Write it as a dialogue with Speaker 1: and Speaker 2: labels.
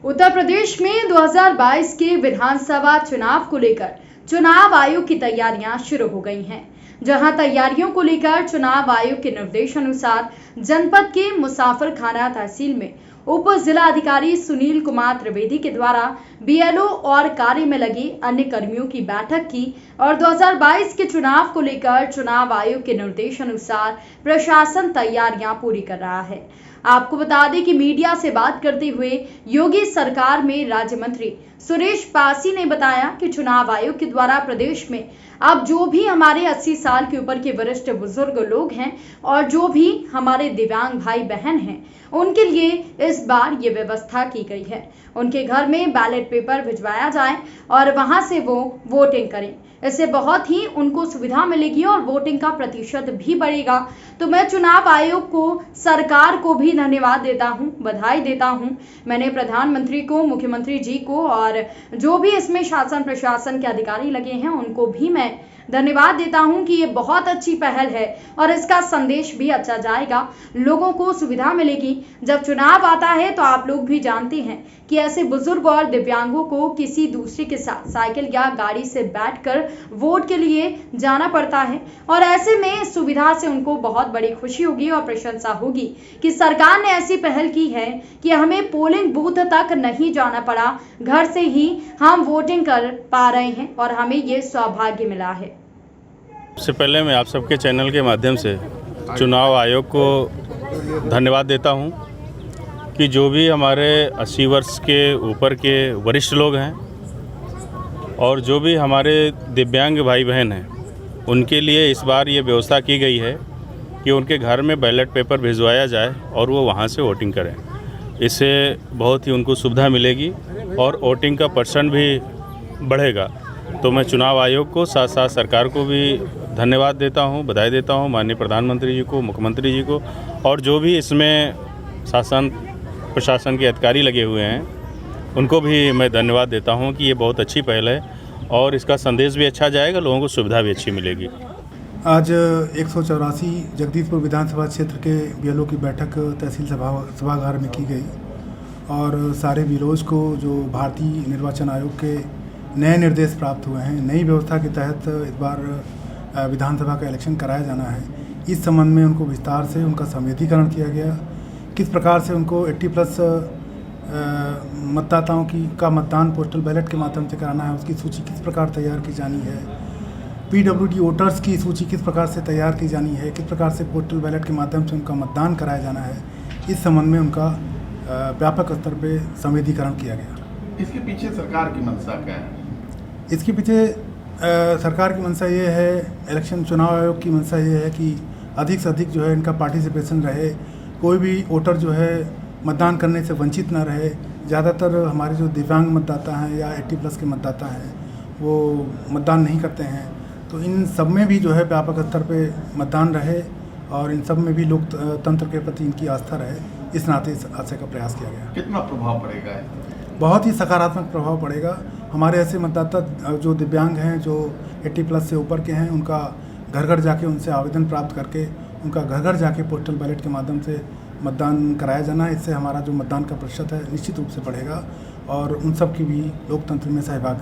Speaker 1: उत्तर प्रदेश में 2022 के विधानसभा चुनाव को लेकर चुनाव आयोग की तैयारियां शुरू हो गई हैं, जहां तैयारियों को लेकर चुनाव आयोग के निर्देशानुसार जनपद के मुसाफिरखाना तहसील में उप जिला अधिकारी सुनील कुमार त्रिवेदी के द्वारा बीएलओ और कार्य में लगे अन्य कर्मियों की बैठक की और 2022 के चुनाव को लेकर चुनाव आयोग के निर्देशानुसार प्रशासन तैयारियां पूरी कर रहा है। आपको बता दें कि मीडिया से बात करते हुए योगी सरकार में राज्य मंत्री सुरेश पासी ने बताया कि चुनाव आयोग के द्वारा प्रदेश में अब जो भी हमारे 80 साल के ऊपर के वरिष्ठ बुजुर्ग लोग हैं और जो भी हमारे दिव्यांग भाई बहन हैं, उनके लिए इस बार ये व्यवस्था की गई है। उनके घर में बैलेट पेपर भिजवाया जाए और वहां से वो वोटिंग करें। इससे बहुत ही उनको सुविधा मिलेगी और वोटिंग का प्रतिशत भी बढ़ेगा। तो मैं चुनाव आयोग को, सरकार को भी धन्यवाद देता हूं, बधाई देता हूं। मैंने प्रधानमंत्री को, मुख्यमंत्री जी को और जो भी इसमें शासन प्रशासन के अधिकारी लगे हैं उनको भी मैं धन्यवाद देता हूं कि ये बहुत अच्छी पहल है और इसका संदेश भी अच्छा जाएगा, लोगों को सुविधा मिलेगी। जब चुनाव आता है तो आप लोग भी जानते हैं कि ऐसे बुजुर्ग और दिव्यांगों को किसी दूसरे के साथ साइकिल या गाड़ी से बैठकर वोट के लिए जाना पड़ता है और ऐसे में इस सुविधा से उनको बहुत बड़ी खुशी होगी और प्रशंसा होगी कि सरकार ने ऐसी पहल की है कि हमें पोलिंग बूथ तक नहीं जाना पड़ा, घर से ही हम वोटिंग कर पा रहे हैं और हमें ये सौभाग्य मिला है।
Speaker 2: सबसे पहले मैं आप सबके चैनल के माध्यम से चुनाव आयोग को धन्यवाद देता हूं कि जो भी हमारे 80 वर्ष के ऊपर के वरिष्ठ लोग हैं और जो भी हमारे दिव्यांग भाई बहन हैं, उनके लिए इस बार ये व्यवस्था की गई है कि उनके घर में बैलेट पेपर भिजवाया जाए और वो वहाँ से वोटिंग करें। इससे बहुत ही उनको सुविधा मिलेगी और वोटिंग का परसेंट भी बढ़ेगा। तो मैं चुनाव आयोग को, साथ साथ सरकार को भी धन्यवाद देता हूं, बधाई देता हूं, माननीय प्रधानमंत्री जी को, मुख्यमंत्री जी को और जो भी इसमें शासन प्रशासन के अधिकारी लगे हुए हैं उनको भी मैं धन्यवाद देता हूं कि ये बहुत अच्छी पहल है और इसका संदेश भी अच्छा जाएगा, लोगों को सुविधा भी अच्छी मिलेगी।
Speaker 3: आज 184 जगदीशपुर विधानसभा क्षेत्र के बीएलओ की बैठक तहसील सभागार में की गई और सारे बीएलओज को जो भारतीय निर्वाचन आयोग के नए निर्देश प्राप्त हुए हैं, नई व्यवस्था के तहत इस बार विधानसभा का इलेक्शन कराया जाना है, इस संबंध में उनको विस्तार से उनका संवेदीकरण किया गया। किस प्रकार से उनको 80+ मतदाताओं का मतदान पोस्टल बैलेट के माध्यम से कराना है, उसकी सूची किस प्रकार तैयार की जानी है, पीडब्ल्यूडी वोटर्स की सूची किस प्रकार से तैयार की जानी है, किस प्रकार से पोस्टल बैलेट के माध्यम से उनका मतदान कराया जाना है, इस संबंध में उनका व्यापक स्तर पर संवेदीकरण किया गया।
Speaker 4: इसके पीछे सरकार की मंशा क्या है?
Speaker 3: इसके पीछे सरकार की मंशा ये है, इलेक्शन चुनाव आयोग की मंशा ये है कि अधिक से अधिक जो है इनका पार्टिसिपेशन रहे, कोई भी वोटर जो है मतदान करने से वंचित ना रहे। ज़्यादातर हमारे जो दिव्यांग मतदाता हैं या 80+ के मतदाता हैं वो मतदान नहीं करते हैं, तो इन सब में भी जो है व्यापक स्तर पे मतदान रहे और इन सब में भी लोकतंत्र के प्रति इनकी आस्था रहे, इस नाते इस आशय का प्रयास किया गया।
Speaker 4: कितना प्रभाव पड़ेगा?
Speaker 3: बहुत ही सकारात्मक प्रभाव पड़ेगा। हमारे ऐसे मतदाता जो दिव्यांग हैं, जो 80+ से ऊपर के हैं, उनका घर घर जाके उनसे आवेदन प्राप्त करके उनका घर घर जाके पोस्टल बैलेट के माध्यम से मतदान कराया जाना है। इससे हमारा जो मतदान का प्रतिशत है निश्चित रूप से बढ़ेगा और उन सब की भी लोकतंत्र में सहभाग